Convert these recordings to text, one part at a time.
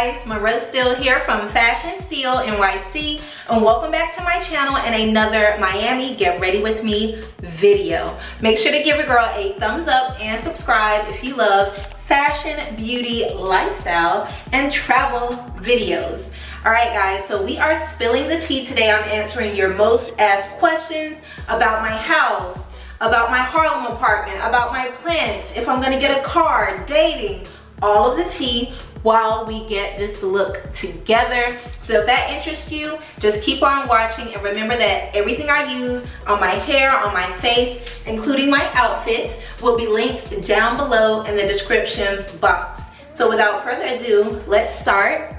guys, MONROE STEELE here from Fashion Steele NYC, and welcome back to my channel and another Miami Get Ready With Me video. Make sure to give your girl a thumbs up and subscribe if you love fashion, beauty, lifestyle, and travel videos. Alright guys, so we are spilling the tea today. I'm answering your most asked questions about my house, about my Harlem apartment, about my plans, if I'm gonna get a car, dating, all of the tea while we get this look together. So if that interests you, just keep on watching, and remember that everything I use on my hair, on my face, including my outfit, will be linked down below in the description box. So without further ado, let's start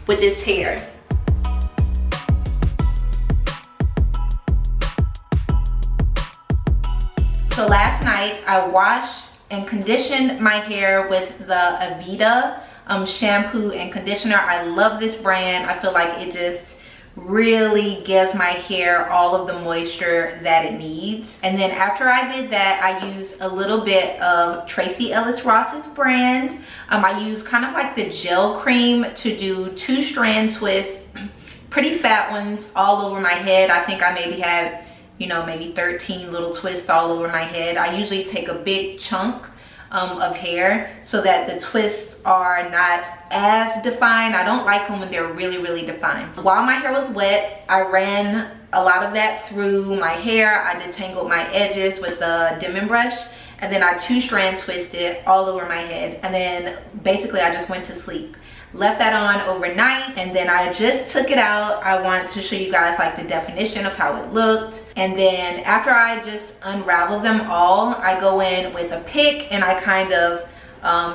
with this hair. So last night I washed and conditioned my hair with the Aveda shampoo and conditioner. I love this brand. I feel like it just really gives my hair all of the moisture that it needs. And then after I did that, I used a little bit of Tracee Ellis Ross's brand. I used kind of like the gel cream to do 2-strand twists, pretty fat ones all over my head. I think I maybe had, you know, maybe 13 little twists all over my head. I usually take a big chunk of hair so that the twists are not as defined. I don't like them when they're really defined. While my hair was wet, I ran a lot of that through my hair. I detangled my edges with a Denman brush, and then I 2-strand twisted all over my head, and then basically I just went to sleep. Left that on overnight, and then I just took it out. I want to show you guys like the definition of how it looked. And then after I just unravel them all, I go in with a pick and I kind of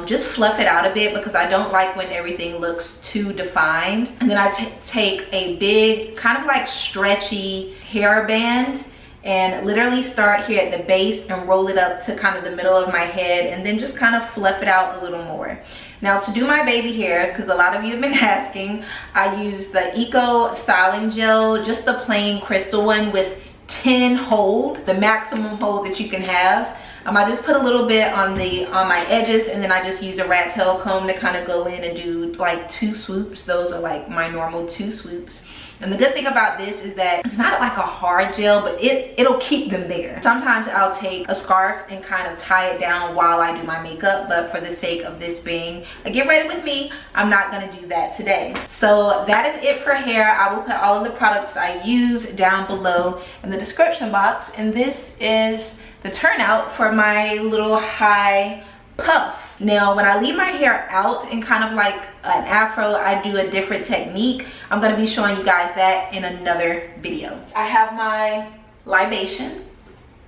just fluff it out a bit, because I don't like when everything looks too defined. And then I take a big kind of like stretchy hair band and literally start here at the base and roll it up to kind of the middle of my head, and then just kind of fluff it out a little more. Now to do my baby hairs, because a lot of you have been asking, I use the Eco Styling Gel, just the plain crystal one with 10 hold, the maximum hold that you can have. I just put a little bit on my edges, and then I just use a rat tail comb to kind of go in and do like 2 swoops. Those are like my normal 2 swoops. And the good thing about this is that it's not like a hard gel, but it'll keep them there. Sometimes I'll take a scarf and kind of tie it down while I do my makeup, but for the sake of this being a get ready with me, I'm not gonna do that today. So that is it for hair. I will put all of the products I use down below in the description box, and this is the turnout for my little high puff. Now when I leave my hair out in kind of like an afro, I do a different technique. I'm going to be showing you guys that in another video. I have my libation,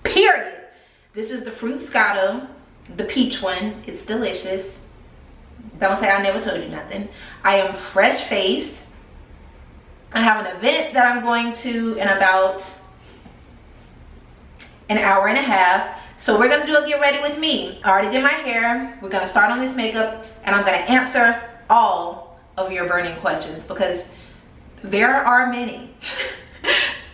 period. This is the Fruit Scotto, the peach one. It's delicious. Don't say I never told you nothing. I am fresh faced. I have an event that I'm going to in about an hour and a half. So we're gonna do a get ready with me. I already did my hair. We're gonna start on this makeup, and I'm gonna answer all of your burning questions, because there are many.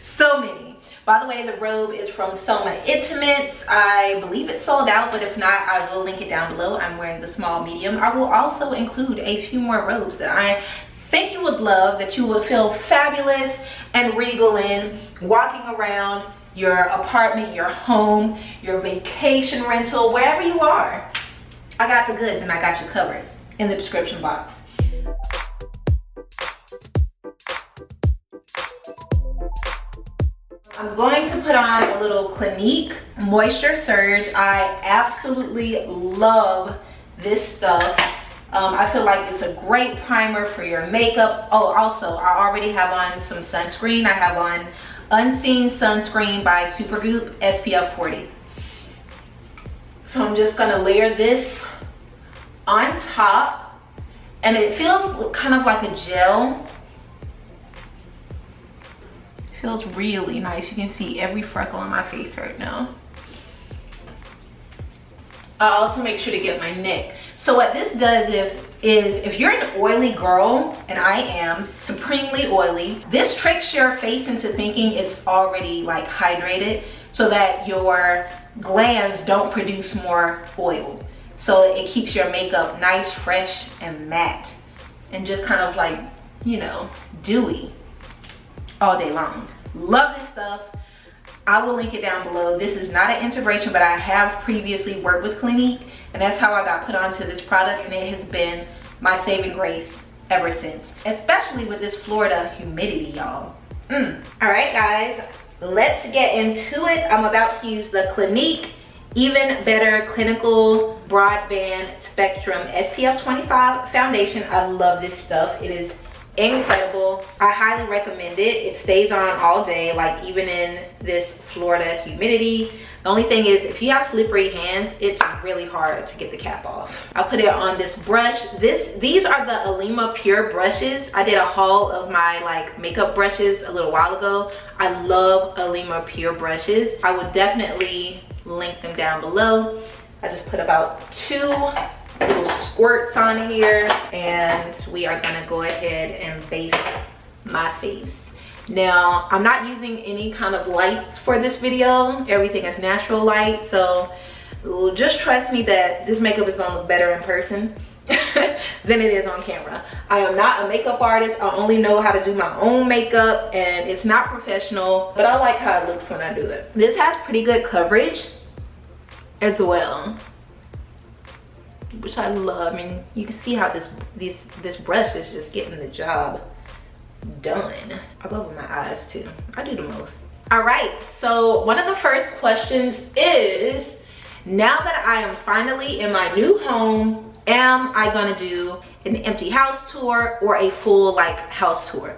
So many. By the way, the robe is from Soma Intimates. I believe it's sold out, but if not, I will link it down below. I'm wearing the small medium. I will also include a few more robes that I think you would love, that you would feel fabulous and regal in, walking around your apartment, your home, your vacation rental, wherever you are. I got the goods and I got you covered in the description box. I'm going to put on a little Clinique Moisture Surge. I absolutely love this stuff. I feel like it's a great primer for your makeup. Oh, also, I already have on some sunscreen. I have on Unseen Sunscreen by Supergoop SPF 40. So I'm just gonna layer this on top, and it feels kind of like a gel. It feels really nice. You can see every freckle on my face right now. I also make sure to get my neck. So what this does is if you're an oily girl, and I am supremely oily, this tricks your face into thinking it's already like hydrated, so that your glands don't produce more oil. so it keeps your makeup nice, fresh, and matte, and just kind of like, you know, dewy all day long. Love this stuff. I will link it down below. This is not an integration, but I have previously worked with Clinique, and that's how I got put onto this product, and it has been my saving grace ever since, especially with this Florida humidity, y'all. All right, guys, let's get into it. I'm about to use the Clinique Even Better Clinical Broadband Spectrum SPF 25 foundation. I love this stuff. It is incredible. I highly recommend it. It stays on all day, like even in this Florida humidity. The only thing is, if you have slippery hands, it's really hard to get the cap off. I'll put it on this brush. These are the Alima Pure brushes. I did a haul of my like makeup brushes a little while ago. I love Alima Pure brushes. I would definitely link them down below. I just put about 2 little squirts on here, and we are gonna go ahead and base my face. Now, I'm not using any kind of lights for this video. Everything is natural light, so just trust me that this makeup is gonna look better in person than it is on camera. I am not a makeup artist. I only know how to do my own makeup, and it's not professional, but I like how it looks when I do it. This has pretty good coverage as well, which I love. I mean, you can see how this brush is just getting the job done. I go with my eyes too. I do the most. All right, so one of the first questions is, now that I am finally in my new home, am I gonna do an empty house tour or a full like house tour?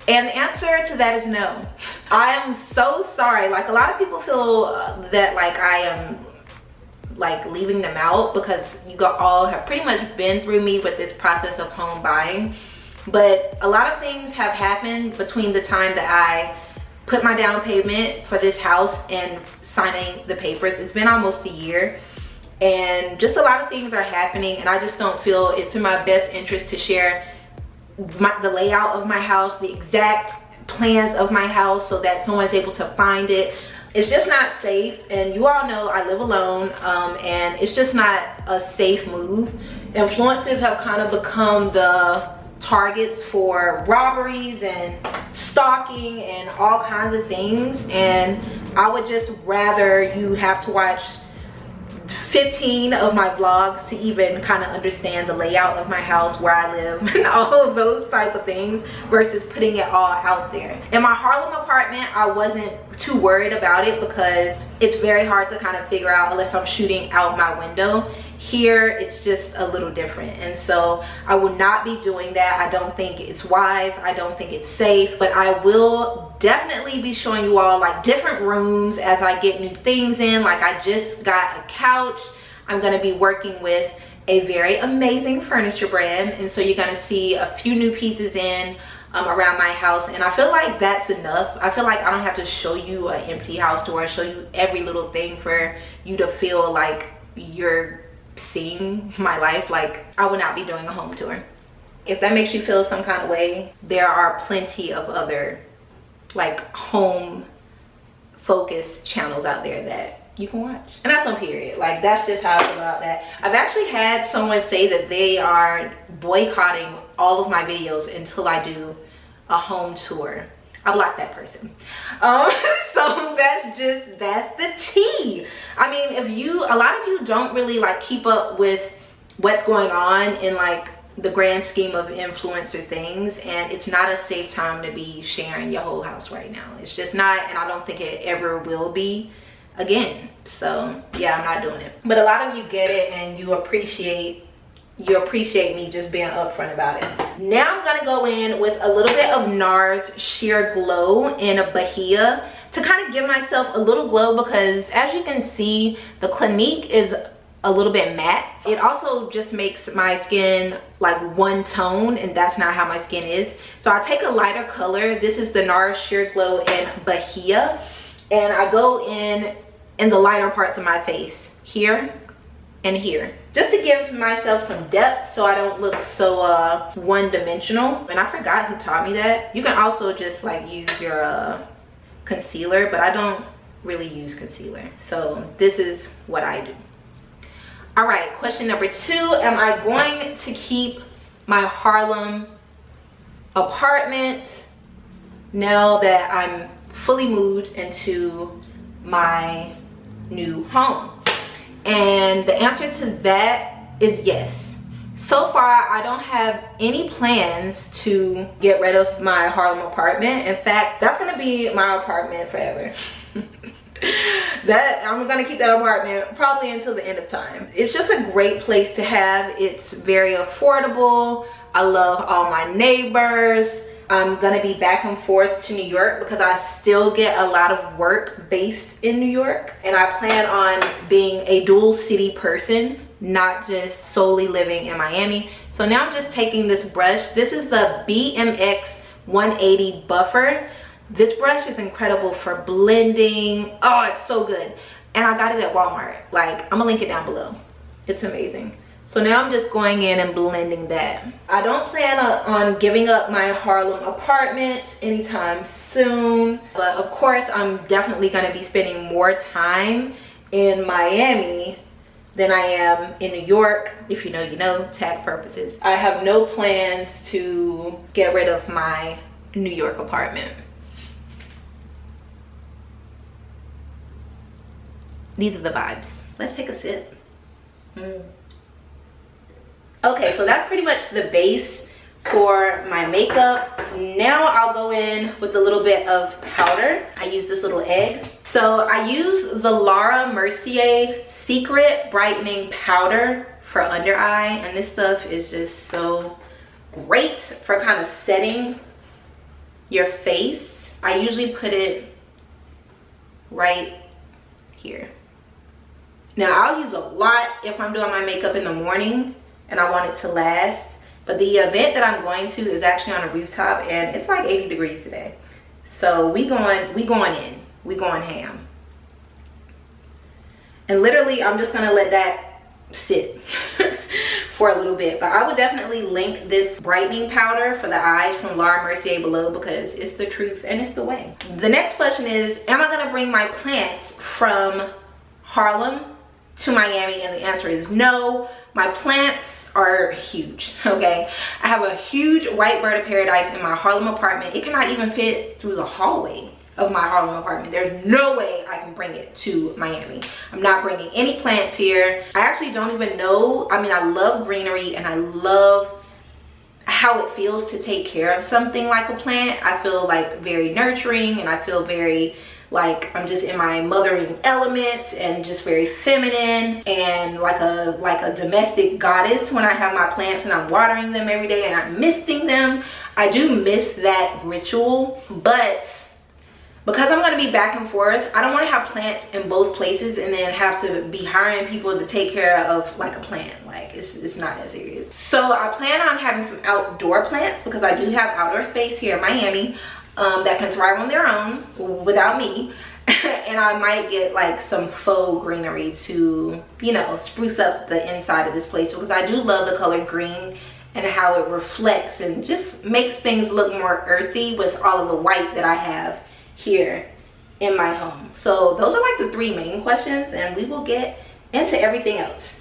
And the answer to that is no. I am so sorry. Like, a lot of people feel that like I am like leaving them out, because you all have pretty much been through me with this process of home buying. But a lot of things have happened between the time that I put my down payment for this house and signing the papers. It's been almost a year, and just a lot of things are happening, and I just don't feel it's in my best interest to share the layout of my house, the exact plans of my house, so that someone's able to find it. It's just not safe, and you all know I live alone, and it's just not a safe move. Influencers have kind of become the targets for robberies and stalking and all kinds of things, and I would just rather you have to watch 15 of my vlogs to even kind of understand the layout of my house, where I live, and all of those type of things, versus putting it all out there. In my Harlem apartment, I wasn't too worried about it because it's very hard to kind of figure out unless I'm shooting out my window. Here, it's just a little different, and so I will not be doing that. I don't think it's wise. I don't think it's safe, but I will definitely be showing you all like different rooms as I get new things in. Like, I just got a couch. I'm gonna be working with a very amazing furniture brand, and so you're gonna see a few new pieces in around my house, and I feel like that's enough. I feel like I don't have to show you an empty house tour, show you every little thing for you to feel like you're seeing my life. Like, I will not be doing a home tour. If that makes you feel some kind of way, there are plenty of other like home focused channels out there that you can watch, and that's on period. Like, that's just how I feel about that. I've actually had someone say that they are boycotting all of my videos until I do a home tour. I blocked that person. So that's the tea. I mean, a lot of you don't really like keep up with what's going on in like the grand scheme of influencer things, and it's not a safe time to be sharing your whole house right now. It's just not, and I don't think it ever will be again. So yeah, I'm not doing it. But a lot of you get it, and you appreciate me just being upfront about it. Now I'm gonna go in with a little bit of NARS Sheer Glow in Bahia to kind of give myself a little glow, because as you can see, the Clinique is a little bit matte. It also just makes my skin like one tone, and that's not how my skin is. So I take a lighter color. This is the NARS Sheer Glow in Bahia, and I go in the lighter parts of my face, here and here, just to give myself some depth so I don't look so one-dimensional. And I forgot who taught me that. You can also just like use your concealer, but I don't really use concealer. So this is what I do. All right, question number 2. Am I going to keep my Harlem apartment now that I'm fully moved into my new home? And the answer to that is yes. So far, I don't have any plans to get rid of my Harlem apartment. In fact, that's gonna be my apartment forever. That I'm gonna keep that apartment probably until the end of time. It's just a great place to have. It's very affordable. I love all my neighbors. I'm gonna be back and forth to New York because I still get a lot of work based in New York, and I plan on being a dual city person, not just solely living in Miami. So now I'm just taking this brush. This is the BMX 180 buffer. This brush is incredible for blending. Oh, it's so good. And I got it at Walmart. Like, I'm gonna link it down below. It's amazing. So now I'm just going in and blending that. I don't plan on giving up my Harlem apartment anytime soon. But of course, I'm definitely gonna be spending more time in Miami than I am in New York. If you know, you know, tax purposes. I have no plans to get rid of my New York apartment. These are the vibes. Let's take a sip. Okay, so that's pretty much the base for my makeup. Now I'll go in with a little bit of powder. I use this little egg. So I use the Laura Mercier Secret Brightening Powder for under eye, and this stuff is just so great for kind of setting your face. I usually put it right here. Now I'll use a lot if I'm doing my makeup in the morning and I want it to last, but the event that I'm going to is actually on a rooftop and it's like 80 degrees today. So we going ham. And literally I'm just gonna let that sit for a little bit. But I would definitely link this brightening powder for the eyes from Laura Mercier below because it's the truth and it's the way. The next question is, am I gonna bring my plants from Harlem to Miami? And the answer is no. My plants are huge, okay? I have a huge white bird of paradise in my Harlem apartment. It cannot even fit through the hallway of my Harlem apartment. There's no way I can bring it to Miami. I'm not bringing any plants here. I actually don't even know. I mean, I love greenery and I love how it feels to take care of something like a plant. I feel like very nurturing and I feel very like I'm just in my mothering element and just very feminine and like a domestic goddess when I have my plants and I'm watering them every day and I'm misting them. I do miss that ritual, but because I'm going to be back and forth, I don't want to have plants in both places and then have to be hiring people to take care of like a plant. Like it's not that serious. So I plan on having some outdoor plants because I do have outdoor space here in Miami that can thrive on their own without me. And I might get like some faux greenery to, you know, spruce up the inside of this place because I do love the color green and how it reflects and just makes things look more earthy with all of the white that I have here in my home. So those are like the 3 main questions, and we will get into everything else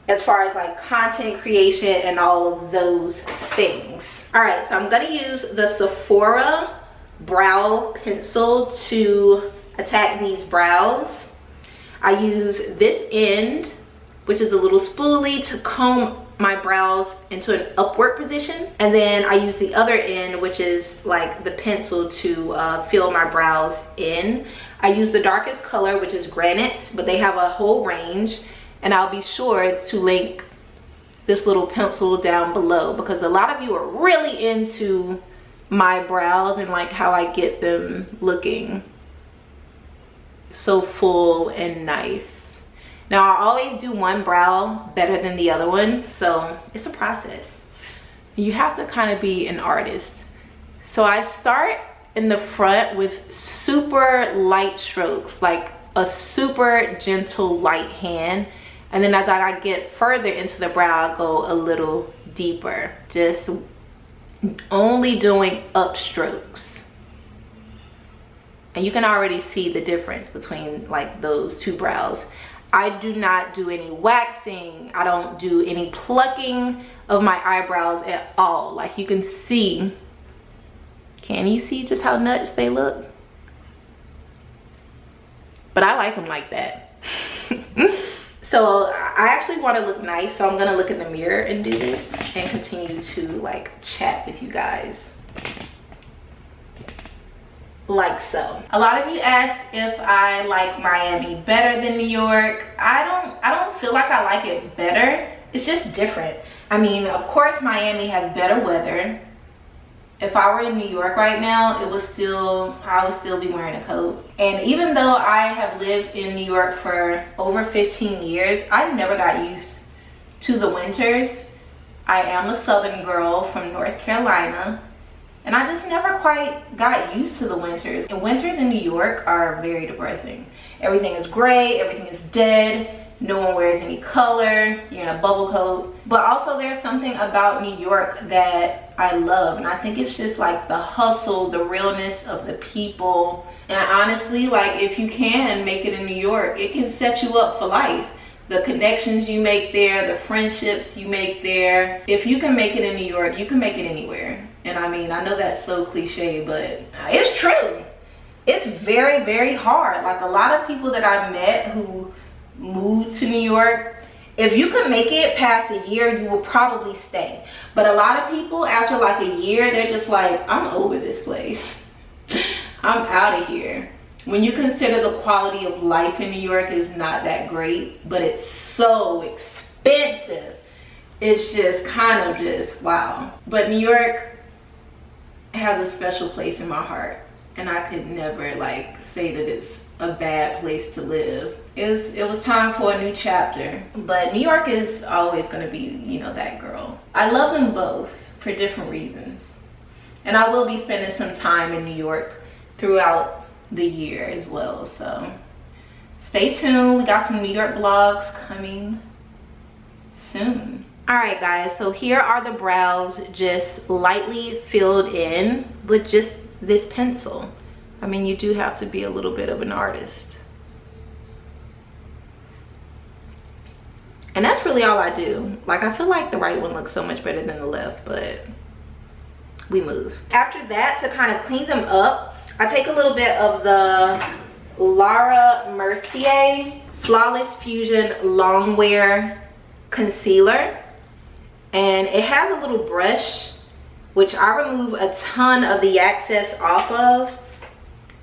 as far as like content creation and all of those things. All right, so I'm gonna use the Sephora brow pencil to attack these brows. I use this end, which is a little spoolie, to comb my brows into an upward position, and then I use the other end, which is like the pencil, to fill my brows in. I use the darkest color, which is granite, but they have a whole range, and I'll be sure to link this little pencil down below because a lot of you are really into my brows and like how I get them looking so full and nice. Now I always do one brow better than the other one, so it's a process. You have to kind of be an artist. So I start in the front with super light strokes, like a super gentle light hand, and then as I get further into the brow I go a little deeper, just only doing up strokes. And you can already see the difference between like those 2 brows. I do not do any waxing. I don't do any plucking of my eyebrows at all. Like you can see, can you see just how nuts they look? But I like them like that. So I actually want to look nice, so I'm gonna look in the mirror and do this and continue to like chat with you guys. Like so. A lot of you asked if I like Miami better than New York. I don't feel like I like it better. It's just different. I mean, of course Miami has better weather. If I were in New York right now, I would still be wearing a coat. And even though I have lived in New York for over 15 years, I never got used to the winters. I am a Southern girl from North Carolina, and I just never quite got used to the winters. And winters in New York are very depressing. Everything is gray, everything is dead. No one wears any color, you're in a bubble coat. But also there's something about New York that I love, and I think it's just like the hustle, the realness of the people. And honestly, like if you can make it in New York, it can set you up for life. The connections you make there, the friendships you make there. If you can make it in New York, you can make it anywhere. And I mean, I know that's so cliche, but it's true. It's very, very hard. Like a lot of people that I've met who moved to New York, if you could make it past a year, you will probably stay. But a lot of people, after like a year, they're just like, I'm over this place. I'm out of here. When you consider the quality of life in New York is not that great, but it's so expensive. It's just kind of just wow. But New York has a special place in my heart, and I could never like say that it's a bad place to live. It was time for a new chapter, but New York is always going to be, you know, that girl. I love them both for different reasons, and I will be spending some time in New York throughout the year as well, so stay tuned. We got some New York vlogs coming soon. All right guys, so here are the brows just lightly filled in with just this pencil. I mean, you do have to be a little bit of an artist. And that's really all I do. Like, I feel like the right one looks so much better than the left, but we move. After that, to kind of clean them up, I take a little bit of the Laura Mercier Flawless Fusion Longwear Concealer. And it has a little brush, which I remove a ton of the excess off of,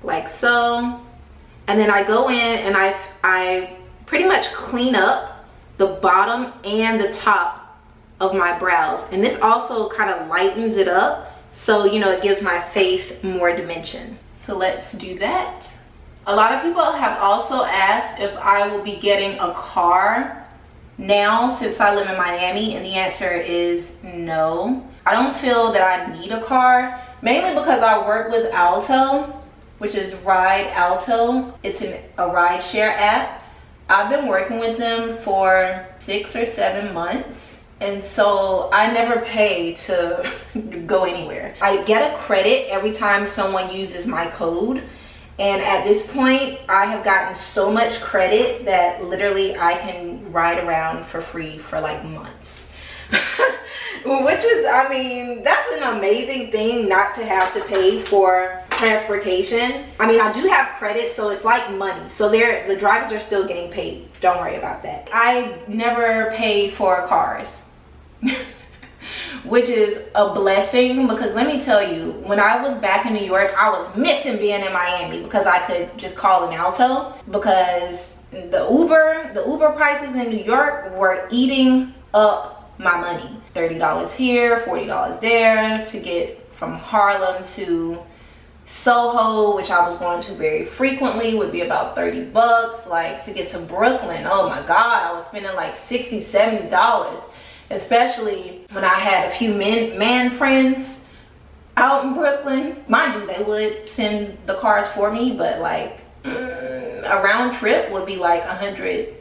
like so. And then I go in and I pretty much clean up the bottom and the top of my brows. And this also kind of lightens it up, so you know, it gives my face more dimension. So let's do that. A lot of people have also asked if I will be getting a car now since I live in Miami, and the answer is no. I don't feel that I need a car, mainly because I work with Alto, which is Ride Alto. It's a ride share app. I've been working with them for 6 or 7 months, and so I never pay to go anywhere. I get a credit every time someone uses my code, and at this point I have gotten so much credit that literally I can ride around for free for like months. Which is, I mean, that's an amazing thing, not to have to pay for transportation. I mean, I do have credit, so it's like money. So the drivers are still getting paid. Don't worry about that. I never pay for cars, which is a blessing, because let me tell you, when I was back in New York, I was missing being in Miami because I could just call an Alto, because the Uber prices in New York were eating up my money. $30 here, $40 there to get from Harlem to Soho, which I was going to very frequently, would be about 30 bucks. Like, to get to Brooklyn, oh my god, I was spending like $60, $70, especially when I had a few man friends out in Brooklyn. Mind you, they would send the cars for me, but like a round trip would be like $130.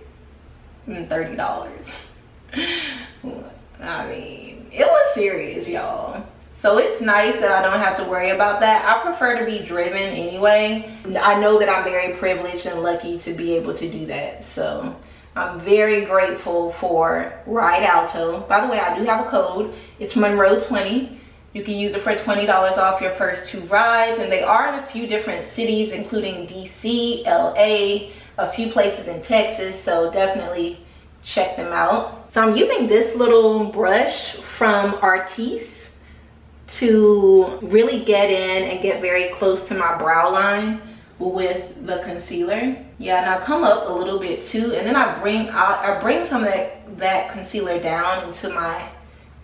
I mean, it was serious, y'all. So it's nice that I don't have to worry about that. I prefer to be driven anyway. I know that I'm very privileged and lucky to be able to do that. So I'm very grateful for Ride Alto. By the way, I do have a code. It's MONROE20. You can use it for $20 off your first 2 rides. And they are in a few different cities, including DC, LA, a few places in Texas. So definitely check them out. So I'm using this little brush from Artis to really get in and get very close to my brow line with the concealer. Yeah, and I come up a little bit too, and then I bring some of that concealer down into my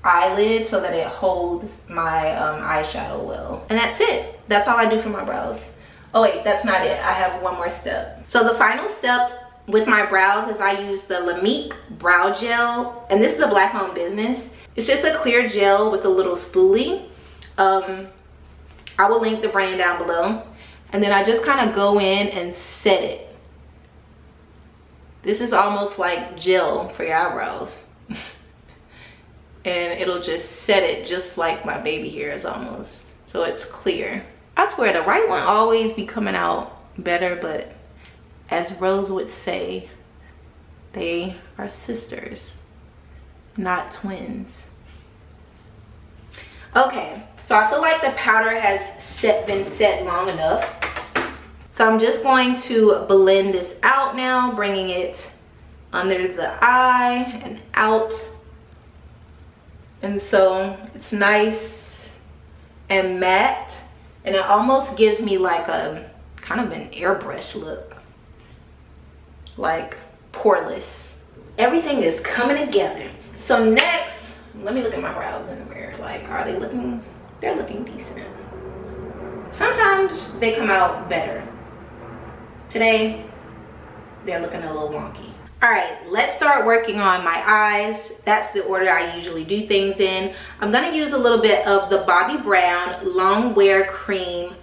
eyelid so that it holds my eyeshadow well. And that's it. That's all I do for my brows. Oh wait, that's not it. I have one more step. So the final step with my brows is I use the Lamique brow gel, and this is a Black-owned business. It's just a clear gel with a little spoolie. I will link the brand down below. And then I just kind of go in and set it. This is almost like gel for your eyebrows. And it'll just set it just like my baby hairs almost. So it's clear. I swear the right one always be coming out better, but as Rose would say, they are sisters, not twins. Okay, so I feel like the powder has been set long enough. So I'm just going to blend this out now, bringing it under the eye and out. And so it's nice and matte, and it almost gives me like a kind of an airbrush look, like poreless. Everything is coming together. So next, let me look at my brows in the mirror. Like, are they looking? They're looking decent. Sometimes they come out better. Today, they're looking a little wonky. All right, let's start working on my eyes. That's the order I usually do things in. I'm gonna use a little bit of the Bobbi Brown Long Wear Cream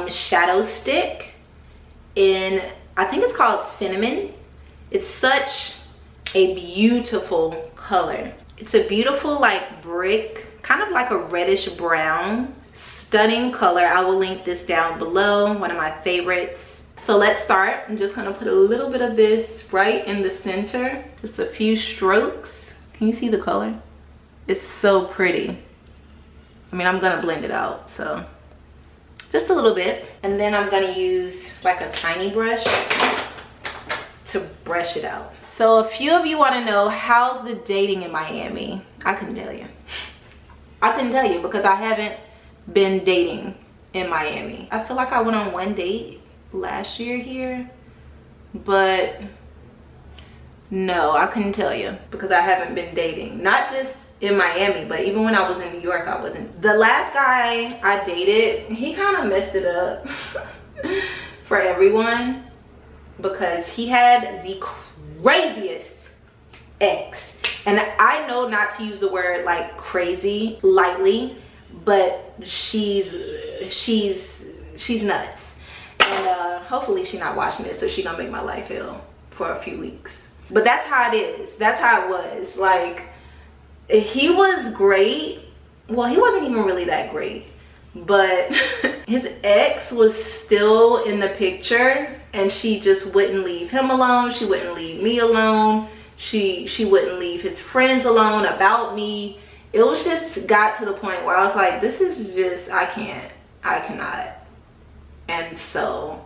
shadow stick in, I think it's called Cinnamon. It's such a beautiful color. It's a beautiful like brick, kind of like a reddish brown. Stunning color. I will link this down below, one of my favorites. So let's start. I'm just gonna put a little bit of this right in the center, just a few strokes. Can you see the color? It's so pretty. I mean, I'm gonna blend it out, so just a little bit. And then I'm gonna use like a tiny brush to brush it out. So a few of you wanna know, how's the dating in Miami? I couldn't tell you. I couldn't tell you because I haven't been dating in Miami. I feel like I went on one date last year here, but no, I couldn't tell you because I haven't been dating. Not just in Miami, but even when I was in New York, I wasn't. The last guy I dated, he kind of messed it up for everyone because he had the craziest ex. And I know not to use the word like crazy lightly, but she's nuts. And hopefully she's not watching it, so she's gonna make my life hell for a few weeks. But that's how it is. That's how it was. Like, he was great. Well, he wasn't even really that great, but his ex was still in the picture, and she just wouldn't leave him alone. She wouldn't leave me alone. She wouldn't leave his friends alone about me. It was just got to the point where I was like, this is just, I cannot. And so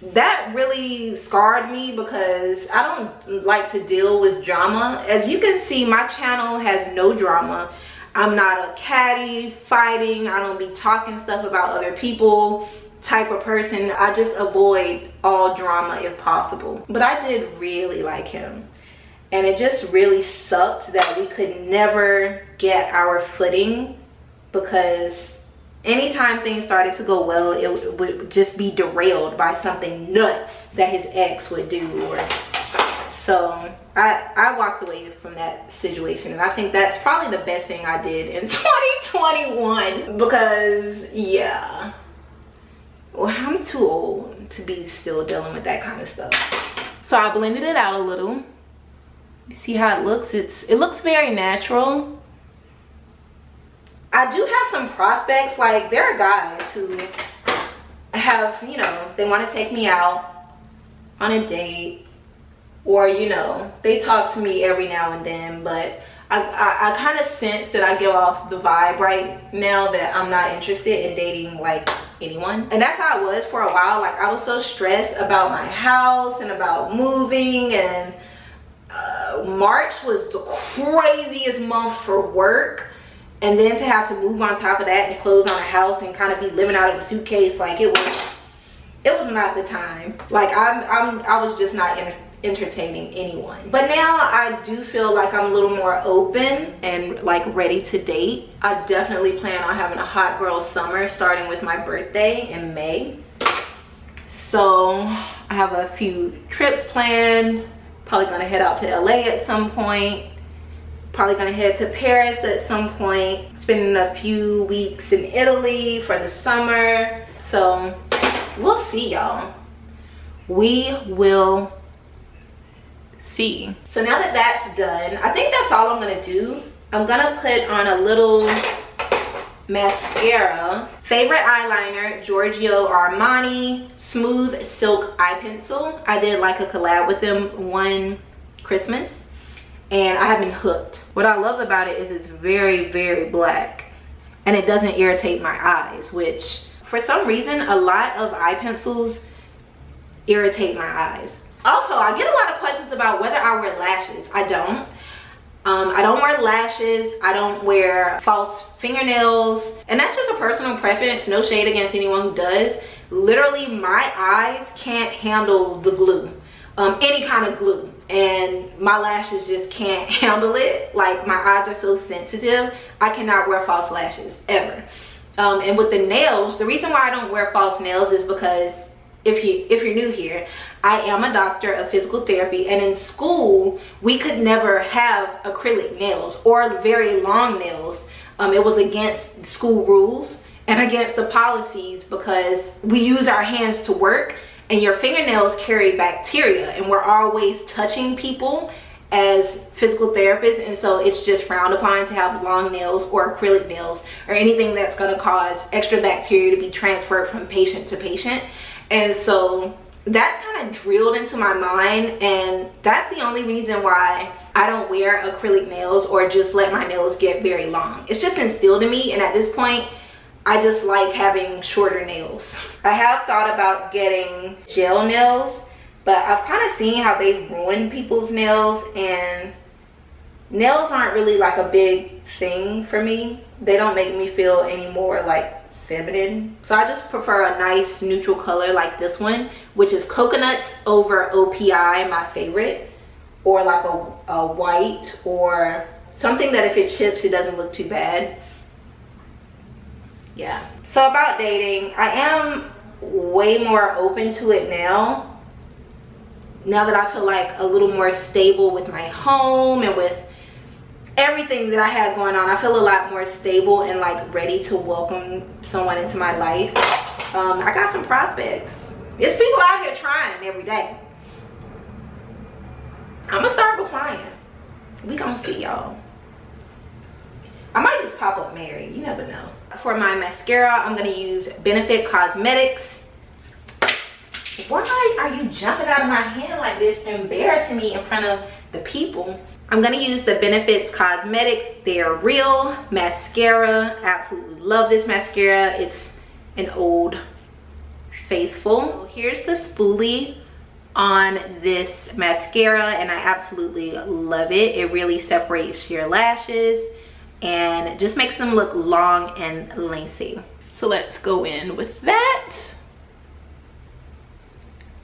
that really scarred me because I don't like to deal with drama. As you can see, my channel has no drama. I'm not a catty, fighting, I don't be talking stuff about other people type of person. I just avoid all drama if possible. But I did really like him. And it just really sucked that we could never get our footing, because anytime things started to go well, it would just be derailed by something nuts that his ex would do. So I walked away from that situation, and I think that's probably the best thing I did in 2021, because yeah, well, I'm too old to be still dealing with that kind of stuff. So I blended it out a little. You see how it looks? It looks very natural. I do have some prospects. Like, there are guys who have, you know, they want to take me out on a date, or, you know, they talk to me every now and then, but I kind of sense that I give off the vibe right now that I'm not interested in dating like anyone. And that's how I was for a while. Like, I was so stressed about my house and about moving, and March was the craziest month for work, and then to have to move on top of that and close on a house and kind of be living out of a suitcase, like it was not the time. Like, I was just not entertaining anyone. But now I do feel like I'm a little more open and like ready to date. I definitely plan on having a hot girl summer, starting with my birthday in May. So I have a few trips planned. Probably gonna head out to LA at some point. Probably gonna head to Paris at some point. Spending a few weeks in Italy for the summer. So we'll see, y'all. We will see. So now that that's done, I think that's all I'm gonna do. I'm gonna put on a little mascara. Favorite eyeliner, Giorgio Armani Smooth Silk Eye Pencil. I did like a collab with them one Christmas, and I have been hooked. What I love about it is it's very, very black, and it doesn't irritate my eyes, which for some reason a lot of eye pencils irritate my eyes. Also, I get a lot of questions about whether I wear lashes. I don't. I don't wear lashes. I don't wear false fingernails. And that's just a personal preference. No shade against anyone who does. Literally, my eyes can't handle the glue. Any kind of glue. And my lashes just can't handle it. Like, my eyes are so sensitive. I cannot wear false lashes, ever. And with the nails, the reason why I don't wear false nails is because if you're new here, I am a doctor of physical therapy, and in school we could never have acrylic nails or very long nails. It was against school rules and against the policies, because we use our hands to work, and your fingernails carry bacteria, and we're always touching people as physical therapists, and so it's just frowned upon to have long nails or acrylic nails or anything that's going to cause extra bacteria to be transferred from patient to patient. And so that's kind of drilled into my mind, and that's the only reason why I don't wear acrylic nails or just let my nails get very long. It's just instilled in me, and at this point I just like having shorter nails. I have thought about getting gel nails, but I've kind of seen how they ruin people's nails, and nails aren't really like a big thing for me. They don't make me feel any more like feminine. So I just prefer a nice neutral color like this one, which is coconuts over OPI, my favorite, or like a white, or something that if it chips it doesn't look too bad. Yeah. So about dating, I am way more open to it now that I feel like a little more stable with my home and with everything that I had going on. I feel a lot more stable and like ready to welcome someone into my life. I got some prospects. There's people out here trying every day. I'm gonna start applying. We gonna see, y'all. I might just pop up married, you never know. For my mascara, I'm gonna use Benefit Cosmetics. Why are you jumping out of my hand like this, embarrassing me in front of the people? I'm gonna use the Benefits Cosmetics They're Real mascara. Absolutely love this mascara. It's an Old Faithful. Here's the spoolie on this mascara, and I absolutely love it. It really separates your lashes and just makes them look long and lengthy. So let's go in with that.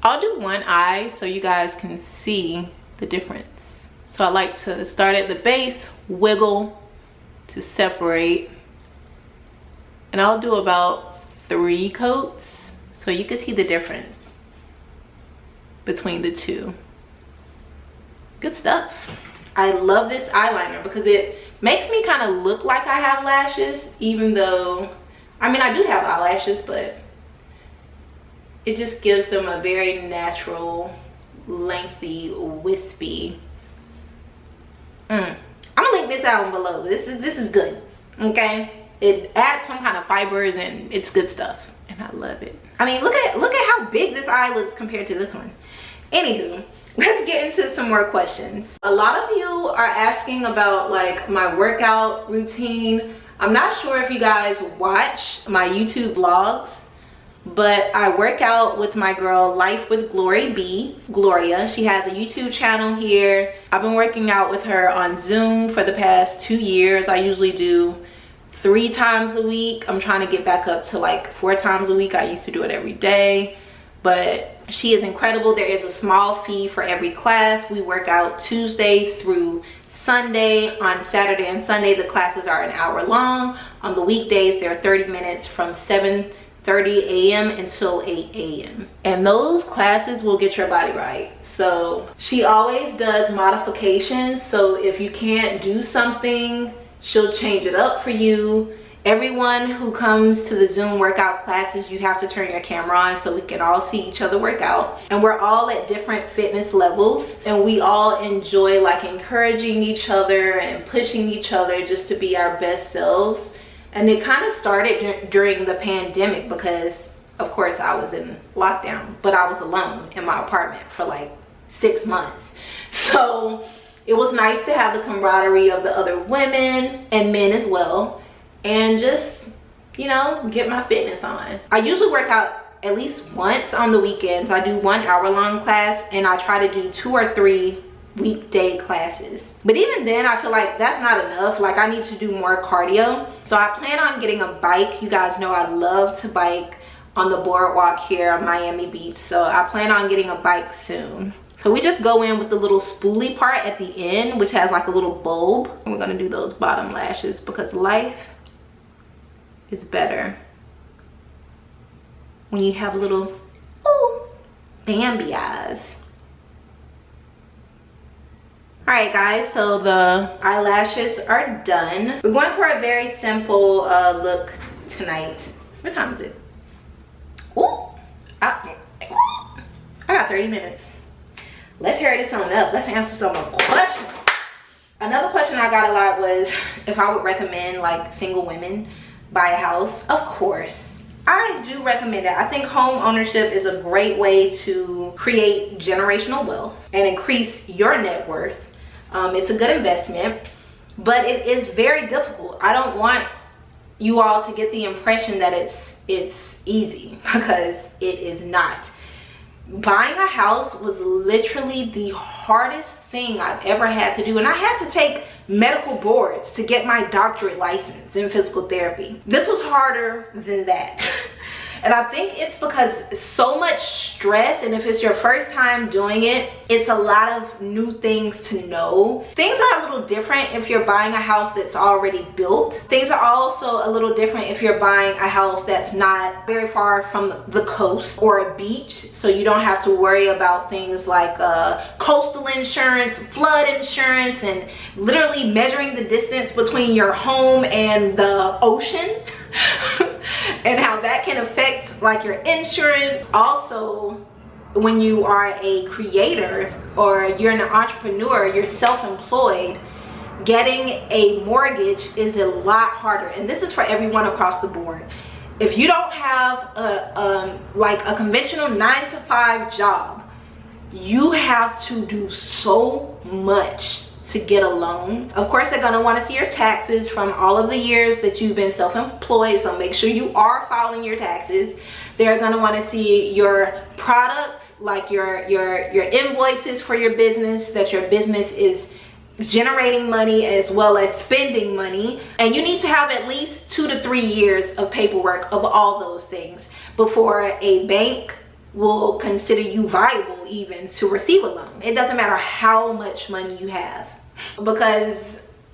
I'll do one eye so you guys can see the difference. So I like to start at the base, wiggle to separate, and I'll do about 3 coats so you can see the difference between the two. Good stuff. I love this eyeliner because it makes me kind of look like I have lashes, even though, I mean, I do have eyelashes, but it just gives them a very natural, lengthy, wispy. I'm gonna link this out below. This is good, okay? it adds some kind of fibers and it's good stuff, and I love it. I mean, look at how big this eye looks compared to this one. Anywho, let's get into some more questions. A lot of you are asking about like my workout routine. I'm not sure if you guys watch my YouTube vlogs, but I work out with my girl Life with Glory B, Gloria. She has a YouTube channel here. I've been working out with her on Zoom for the past 2 years. I usually do 3 times a week. I'm trying to get back up to like 4 times a week. I used to do it every day, but she is incredible. There is a small fee for every class. We work out Tuesday through Sunday. On Saturday and Sunday, the classes are an hour long. On the weekdays, they're 30 minutes from 7:30 a.m. until 8 a.m. And those classes will get your body right. So she always does modifications. So if you can't do something, she'll change it up for you. Everyone who comes to the Zoom workout classes, you have to turn your camera on so we can all see each other work out. And we're all at different fitness levels, and we all enjoy like encouraging each other and pushing each other just to be our best selves. And it kind of started during the pandemic because of course I was in lockdown, but I was alone in my apartment for like 6 months. So it was nice to have the camaraderie of the other women and men as well, and just, you know, get my fitness on. I usually work out at least once on the weekends. I do 1 hour-long class, and I try to do 2 or 3 weekday classes. But even then, I feel like that's not enough. Like, I need to do more cardio. So I plan on getting a bike. You guys know I love to bike on the boardwalk here on Miami Beach. So I plan on getting a bike soon. So we just go in with the little spoolie part at the end, which has like a little bulb. And we're gonna do those bottom lashes because life is better when you have little, ooh, Bambi eyes. All right, guys, so the eyelashes are done. We're going for a very simple look tonight. What time is it? Ooh, I got 30 minutes. Let's hurry this on up. Let's answer some more questions. Another question I got a lot was if I would recommend like single women buy a house. Of course, I do recommend it. I think home ownership is a great way to create generational wealth and increase your net worth. It's a good investment, but it is very difficult. I don't want you all to get the impression that it's easy, because it is not. Buying a house was literally the hardest thing I've ever had to do, and I had to take medical boards to get my doctorate license in physical therapy. This was harder than that. And I think it's because so much stress, and if it's your first time doing it, it's a lot of new things to know. Things are a little different if you're buying a house that's already built. Things are also a little different if you're buying a house that's not very far from the coast or a beach, so you don't have to worry about things like coastal insurance, flood insurance, and literally measuring the distance between your home and the ocean. And how that can affect like your insurance. Also, when you are a creator or you're an entrepreneur, you're self-employed, getting a mortgage is a lot harder. And this is for everyone across the board. If you don't have like a conventional 9-to-5 job, you have to do so much to get a loan. Of course, they're gonna wanna see your taxes from all of the years that you've been self-employed, so make sure you are filing your taxes. They're gonna wanna see your products, like your invoices for your business, that your business is generating money as well as spending money. And you need to have at least 2 to 3 years of paperwork of all those things before a bank will consider you viable even to receive a loan. It doesn't matter how much money you have, because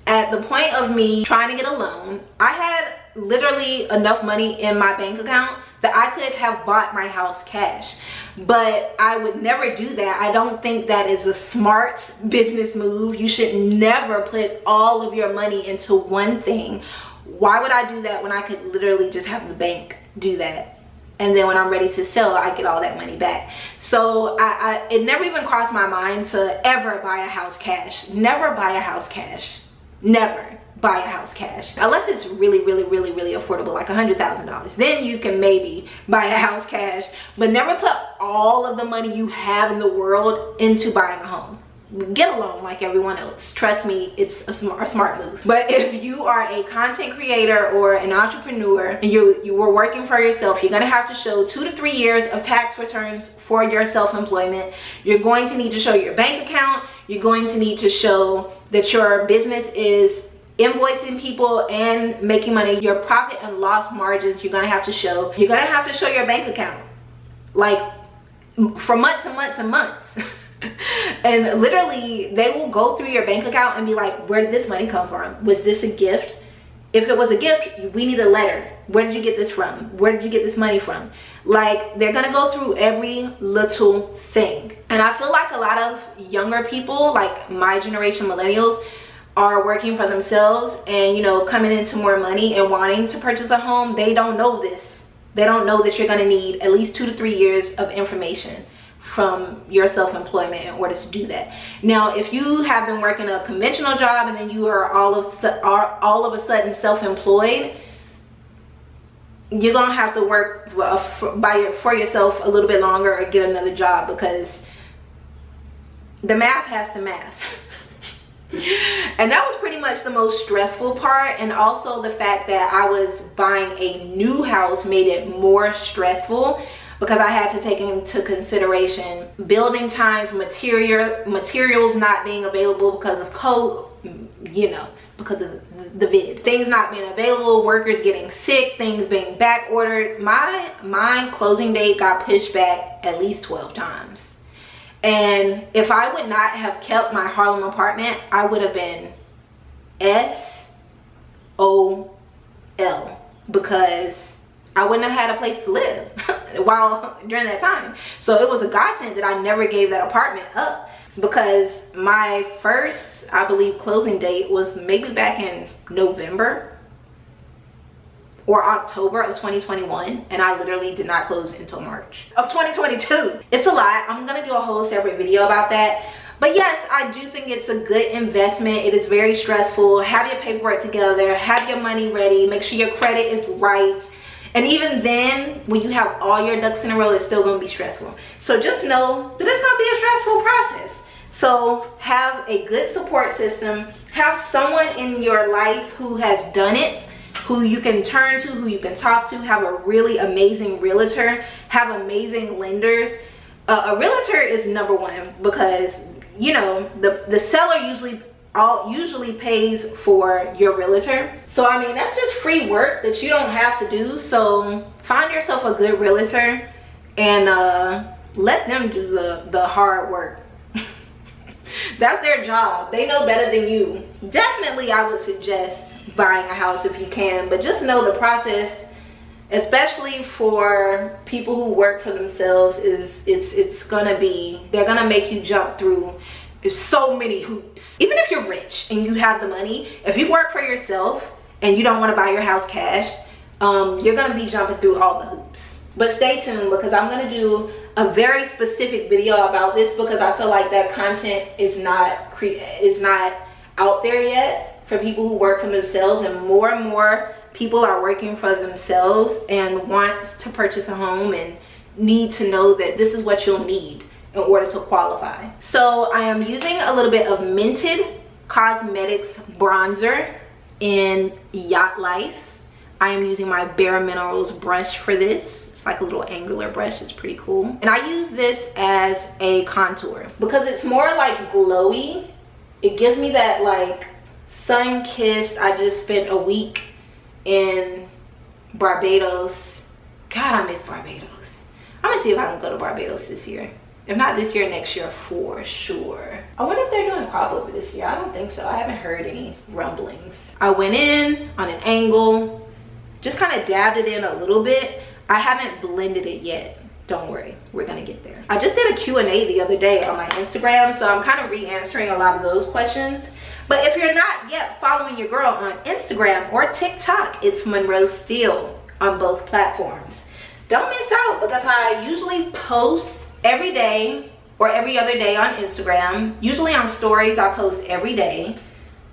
at the point of me trying to get a loan, I had literally enough money in my bank account that I could have bought my house cash, but I would never do that. I don't think that is a smart business move. You should never put all of your money into one thing. Why would I do that when I could literally just have the bank do that? And then when I'm ready to sell, I get all that money back. So it never even crossed my mind to ever buy a house cash. Never buy a house cash. Never. buy a house cash, unless it's really affordable, like $100,000. Then you can maybe buy a house cash, but never put all of the money you have in the world into buying a home. Get a loan like everyone else. Trust me, it's a smart move. But if you are a content creator or an entrepreneur and you were working for yourself, you're gonna have to show 2 to 3 years of tax returns for your self-employment. You're going to need to show your bank account. You're going to need to show that your business is invoicing people and making money. Your profit and loss margins, you're gonna have to show. You're gonna have to show your bank account, like for months and months and months. And literally they will go through your bank account and be like, where did this money come from? Was this a gift? If it was a gift, we need a letter. Where did you get this from? Where did you get this money from? Like, they're gonna go through every little thing. And I feel like a lot of younger people, like my generation, millennials, are working for themselves and, you know, coming into more money and wanting to purchase a home. They don't know this. They don't know that you're gonna need at least 2 to 3 years of information from your self-employment in order to do that. Now, if you have been working a conventional job and then you are all of a sudden self-employed, you're gonna have to work for yourself a little bit longer or get another job, because the math has to math. And that was pretty much the most stressful part, and also the fact that I was buying a new house made it more stressful, because I had to take into consideration building times, materials not being available because of because of the vid, things not being available, workers getting sick, things being back ordered. My closing date got pushed back at least 12 times. And if I would not have kept my Harlem apartment, I would have been SOL, because I wouldn't have had a place to live during that time. So it was a godsend that I never gave that apartment up, because my first, I believe, closing date was maybe back in November or October of 2021, and I literally did not close until March of 2022. It's a lot. I'm gonna do a whole separate video about that. But yes, I do think it's a good investment. It is very stressful. Have your paperwork together, have your money ready, make sure your credit is right. And even then, when you have all your ducks in a row, it's still gonna be stressful. So just know that it's gonna be a stressful process. So have a good support system. Have someone in your life who has done it, who you can turn to, who you can talk to. Have a really amazing realtor. Have amazing lenders. A realtor is number one, because, you know, the seller usually pays for your realtor. So I mean, that's just free work that you don't have to do. So find yourself a good realtor and let them do the hard work. That's their job. They know better than you. Definitely I would suggest buying a house if you can, but just know the process, especially for people who work for themselves, it's gonna be, they're gonna make you jump through so many hoops. Even if you're rich and you have the money, if you work for yourself and you don't want to buy your house cash, you're going to be jumping through all the hoops. But stay tuned, because I'm going to do a very specific video about this, because I feel like that content is not out there yet for people who work for themselves, and more people are working for themselves and want to purchase a home and need to know that this is what you'll need in order to qualify. So I am using a little bit of Mented Cosmetics bronzer in Yacht Life. I am using my Bare Minerals brush for this. It's like a little angular brush. It's pretty cool. And I use this as a contour because it's more like glowy. It gives me that like sun-kissed. I just spent a week in Barbados. God, I miss Barbados. I'm gonna see if I can go to Barbados this year. If not this year, next year for sure. I wonder if they're doing crop over this year. I don't think so. I haven't heard any rumblings. I went in on an angle, just kind of dabbed it in a little bit. I haven't blended it yet. Don't worry, we're gonna get there. I just did a Q&A the other day on my Instagram, so I'm kind of re-answering a lot of those questions. But if you're not yet following your girl on Instagram or TikTok, it's MONROE STEELE on both platforms. Don't miss out, because I usually post every day or every other day on Instagram. Usually on stories I post every day.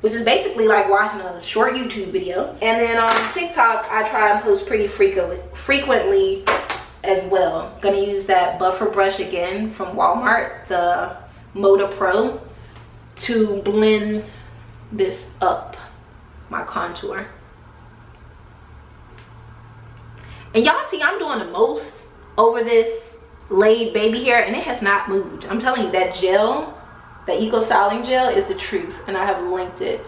which is basically like watching a short YouTube video. And then on TikTok, I try and post pretty frequently as well. Gonna use that buffer brush again from Walmart, the Moda Pro, to blend this up, my contour. And y'all see I'm doing the most over this laid baby hair, and it has not moved. I'm telling you, that gel, the Eco Styling Gel, is the truth, and I have linked it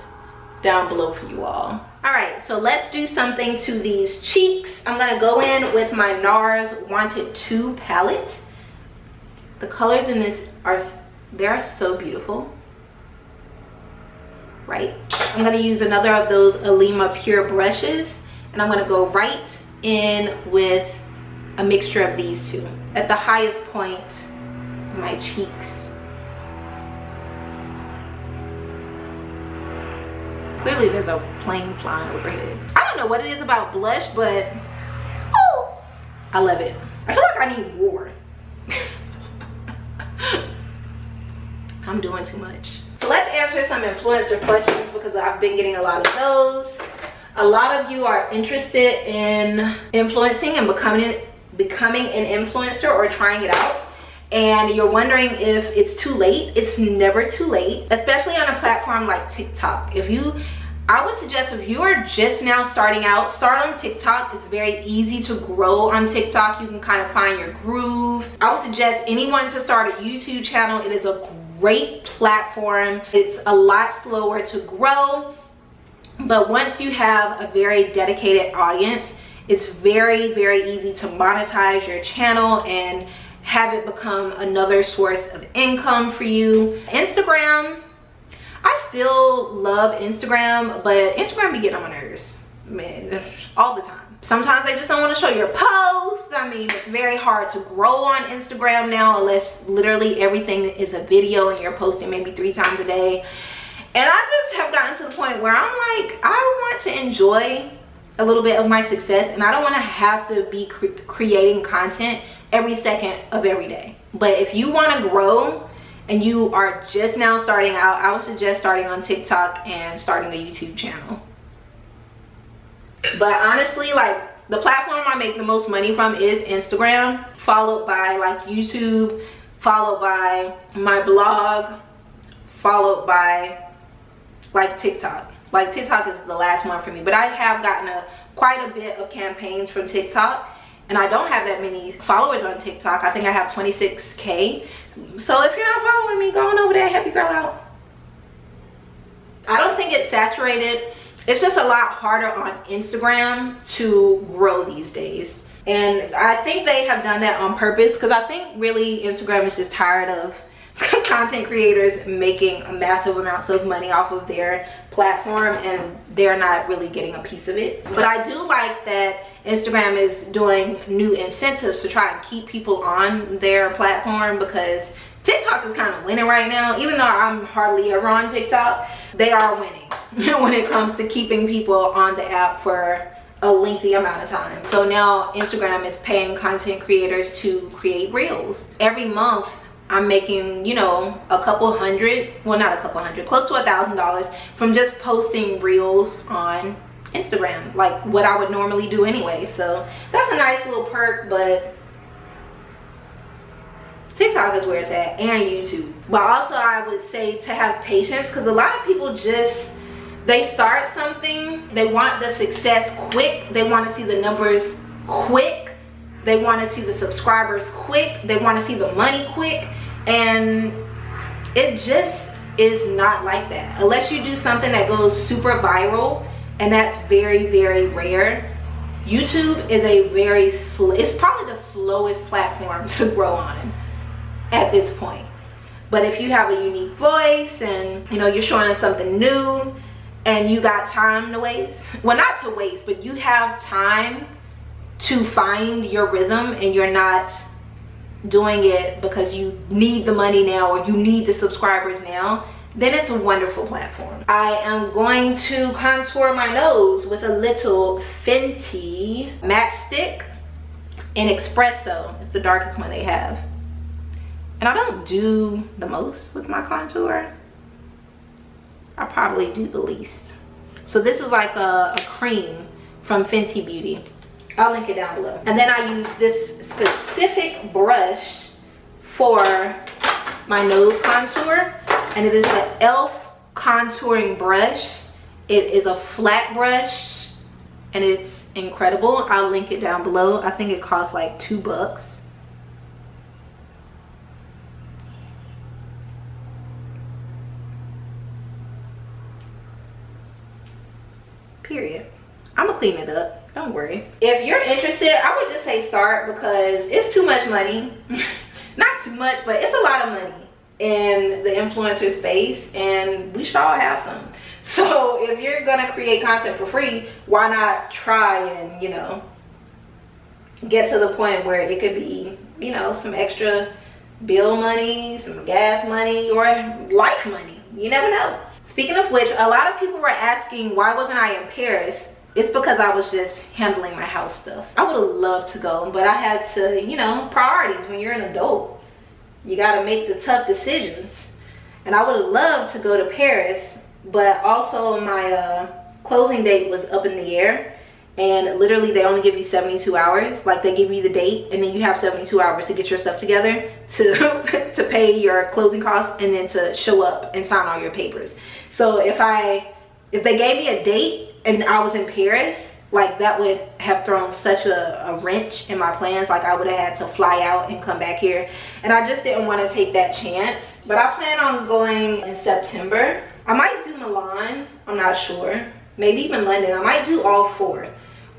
down below for you all. All right, so let's do something to these cheeks. I'm gonna go in with my NARS Wanted 2 palette. The colors in this are so beautiful, right? I'm gonna use another of those Alima Pure brushes, and I'm gonna go right in with a mixture of these two at the highest point of my cheeks. Clearly there's a plane flying overhead. I don't know what it is about blush, but oh, I love it. I feel like I need more. I'm doing too much. So let's answer some influencer questions, because I've been getting a lot of those. A lot of you are interested in influencing and becoming an influencer or trying it out, and you're wondering if it's too late. It's never too late, especially on a platform like TikTok. I would suggest, if you are just now starting out, start on TikTok. It's very easy to grow on TikTok. You can kind of find your groove. I would suggest anyone to start a YouTube channel. It is a great platform. It's a lot slower to grow, but once you have a very dedicated audience, it's very, very easy to monetize your channel and have it become another source of income for you. Instagram, I still love Instagram, but Instagram be getting on my nerves, man, all the time. Sometimes they just don't want to show your posts. I mean, it's very hard to grow on Instagram now, unless literally everything is a video and you're posting maybe 3 times a day. And I just have gotten to the point where I'm like, I want to enjoy a little bit of my success, and I don't want to have to be creating content every second of every day. But if you want to grow and you are just now starting out, I would suggest starting on TikTok and starting a YouTube channel. But honestly, like, the platform I make the most money from is Instagram, followed by like YouTube, followed by my blog, followed by like TikTok. Like, TikTok is the last one for me, but I have gotten quite a bit of campaigns from TikTok, and I don't have that many followers on TikTok. I think I have 26K. So if you're not following me, go on over there, help your girl out. I don't think it's saturated. It's just a lot harder on Instagram to grow these days. And I think they have done that on purpose, because I think really Instagram is just tired of content creators making massive amounts of money off of their platform, and they're not really getting a piece of it. But I do like that Instagram is doing new incentives to try and keep people on their platform, because TikTok is kind of winning right now. Even though I'm hardly ever on TikTok, they are winning when it comes to keeping people on the app for a lengthy amount of time. So now Instagram is paying content creators to create reels. Every month I'm making, you know, a couple hundred, well, not a couple hundred, close to $1,000 from just posting reels on Instagram, like what I would normally do anyway. So that's a nice little perk. But TikTok is where it's at, and YouTube. But also I would say to have patience, because a lot of people just, they start something, they want the success quick, they want to see the numbers quick, they want to see the subscribers quick, they want to see the money quick, and it just is not like that. Unless you do something that goes super viral, and that's very, very rare. YouTube is a very it's probably the slowest platform to grow on at this point. But if you have a unique voice, and you know, you're showing us something new, and you got time to waste, well, not to waste, but you have time to find your rhythm, and you're not doing it because you need the money now or you need the subscribers now, then it's a wonderful platform. I am going to contour my nose with a little Fenty matchstick in Espresso. It's the darkest one they have. And I don't do the most with my contour. I probably do the least. So this is like a cream from Fenty Beauty. I'll link it down below. And then I use this specific brush for my nose contour, and it is the e.l.f. contouring brush. It is a flat brush and it's incredible. I'll link it down below. I think it costs like $2. Period. I'm gonna clean it up, don't worry. If you're interested, I would just say start, because it's too much money. Not too much, but it's a lot of money in the influencer space, and we should all have some. So if you're gonna create content for free, why not try and, you know, get to the point where it could be, you know, some extra bill money, some gas money, or life money. You never know. Speaking of which, a lot of people were asking why wasn't I in Paris. It's because I was just handling my house stuff. I would have loved to go, but I had to, you know, priorities. When you're an adult, you got to make the tough decisions. And I would have loved to go to Paris, but also my closing date was up in the air. And literally they only give you 72 hours. Like, they give you the date and then you have 72 hours to get your stuff together to to pay your closing costs and then to show up and sign all your papers. So if they gave me a date and I was in Paris, like, that would have thrown such a wrench in my plans. Like, I would have had to fly out and come back here, and I just didn't want to take that chance. But I plan on going in September. I might do Milan, I'm not sure. Maybe even London. I might do all 4.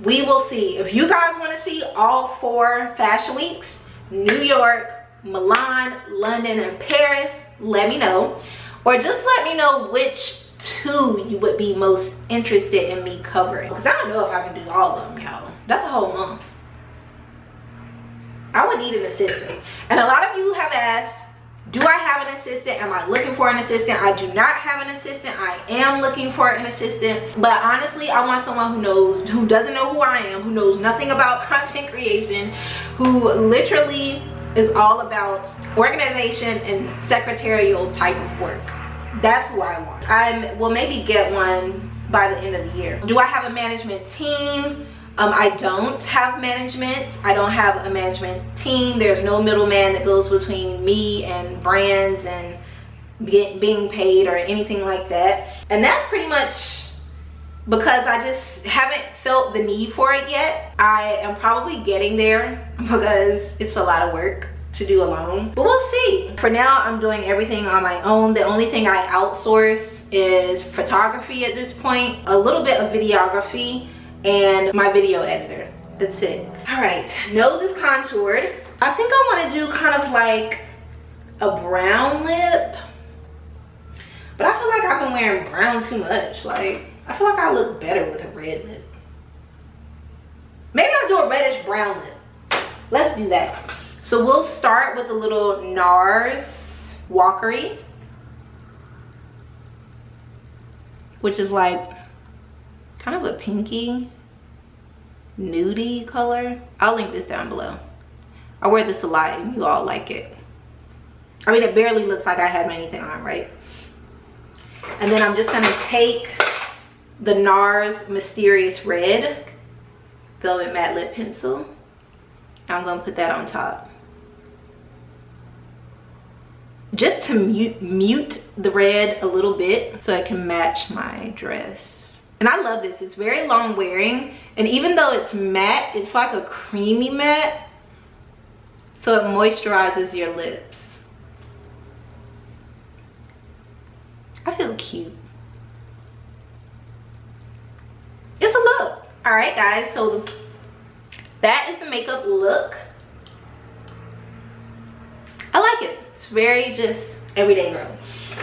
We will see. If you guys want to see all 4 fashion weeks, New York, Milan, London, and Paris, let me know. Or just let me know which 2 you would be most interested in me covering, because I don't know if I can do all of them, y'all. That's a whole month. I would need an assistant. And a lot of you have asked, do I have an assistant? Am I looking for an assistant? I do not have an assistant. I am looking for an assistant. But honestly, I want someone who doesn't know who I am, who knows nothing about content creation, who literally is all about organization and secretarial type of work. That's who I want. I will maybe get one by the end of the year. Do I have a management team? I don't have management. I don't have a management team. There's no middleman that goes between me and brands and being paid or anything like that. And that's pretty much because I just haven't felt the need for it yet. I am probably getting there because it's a lot of work to do alone, but we'll see. For now, I'm doing everything on my own. The only thing I outsource is photography at this point, a little bit of videography, and my video editor. That's it. All right, nose is contoured. I think I want to do kind of like a brown lip, but I feel like I've been wearing brown too much. Like, I feel like I look better with a red lip. Maybe I'll do a reddish brown lip. Let's do that. So we'll start with a little NARS Walkery, which is like kind of a pinky nudie color. I'll link this down below. I wear this a lot and you all like it. I mean, it barely looks like I have anything on, right? And then I'm just gonna take the NARS Mysterious Red Velvet Matte Lip Pencil. I'm gonna put that on top, just to mute the red a little bit so it can match my dress. And I love this. It's very long wearing, and even though it's matte, it's like a creamy matte, so it moisturizes your lips. I feel cute. It's a look. All right, guys, so that is the makeup look. I like it. It's very just everyday girl.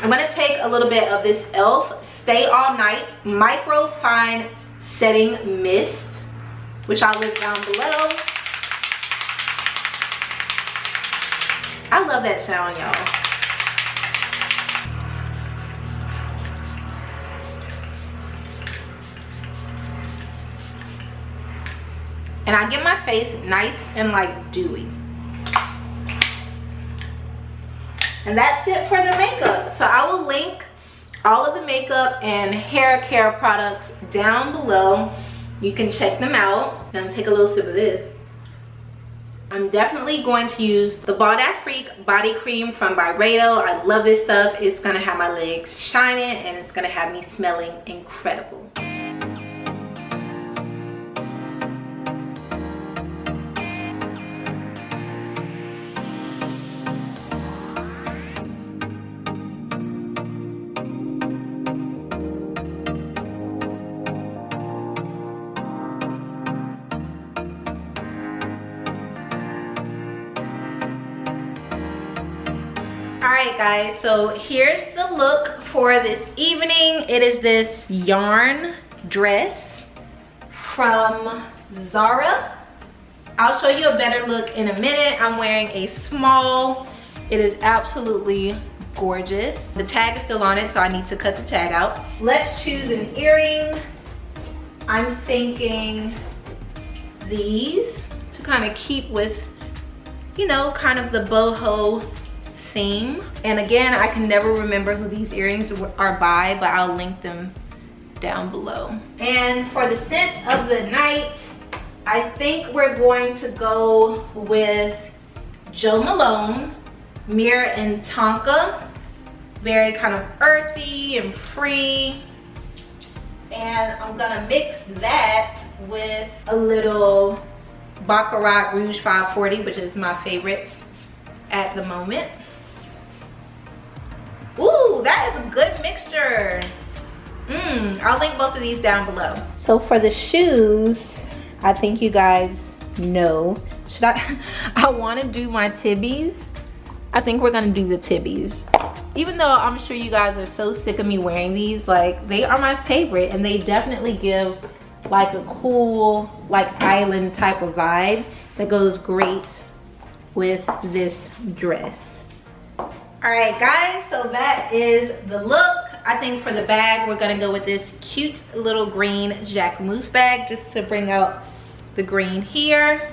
I'm gonna take a little bit of this e.l.f. Stay All Night Micro Fine Setting Mist, which I'll link down below. I love that sound, y'all. And I get my face nice and like dewy. And that's it for the makeup. So I will link all of the makeup and hair care products down below. You can check them out. Gonna take a little sip of this. I'm definitely going to use the Ball That Freak body cream from Byredo. I love this stuff. It's gonna have my legs shining and it's gonna have me smelling incredible. Alright guys, so here's the look for this evening. It is this yarn dress from Zara. I'll show you a better look in a minute. I'm wearing a small. It is absolutely gorgeous. The tag is still on it, so I need to cut the tag out. Let's choose an earring. I'm thinking these to kind of keep with, you know, kind of the boho theme. And again, I can never remember who these earrings are by, but I'll link them down below. And for the scent of the night, I think we're going to go with Jo Malone, Mirror and Tonka. Very kind of earthy and free. And I'm gonna mix that with a little Baccarat Rouge 540, which is my favorite at the moment. Ooh, that is a good mixture. I'll link both of these down below. So for the shoes, I think you guys know, should I want to do my Tibis. I think we're gonna do the Tibis. Even though I'm sure you guys are so sick of me wearing these, like they are my favorite and they definitely give like a cool, like island type of vibe that goes great with this dress. All right guys, so that is the look. I think for the bag, we're gonna go with this cute little green Jacquemus bag just to bring out the green here.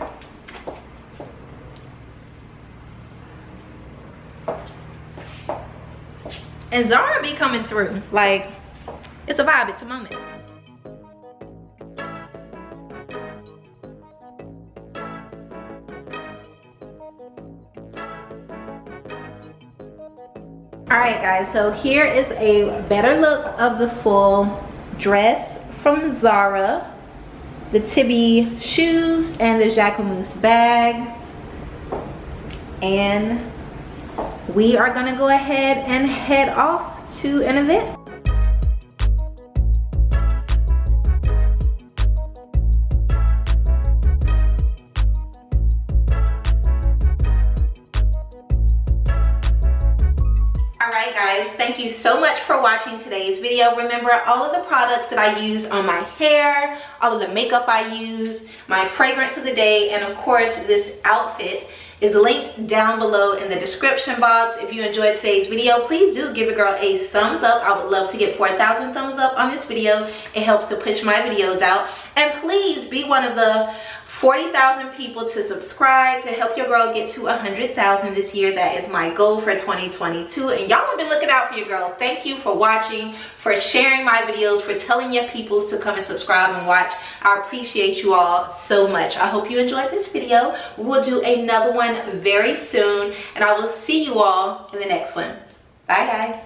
And Zara be coming through. Like, it's a vibe, it's a moment. Alright guys, so here is a better look of the full dress from Zara. The Tibi shoes and the Jacquemus bag. And we are gonna go ahead and head off to an event. Alright guys, thank you so much for watching today's video. Remember, all of the products that I use on my hair, all of the makeup I use, my fragrance of the day, and of course this outfit is linked down below in the description box. If you enjoyed today's video, please do give a girl a thumbs up. I would love to get 4,000 thumbs up on this video. It helps to push my videos out. And please be one of the 40,000 people to subscribe to help your girl get to 100,000 this year. That is my goal for 2022. And y'all have been looking out for your girl. Thank you for watching, for sharing my videos, for telling your peoples to come and subscribe and watch. I appreciate you all so much. I hope you enjoyed this video. We will do another one very soon, and I will see you all in the next one. Bye guys.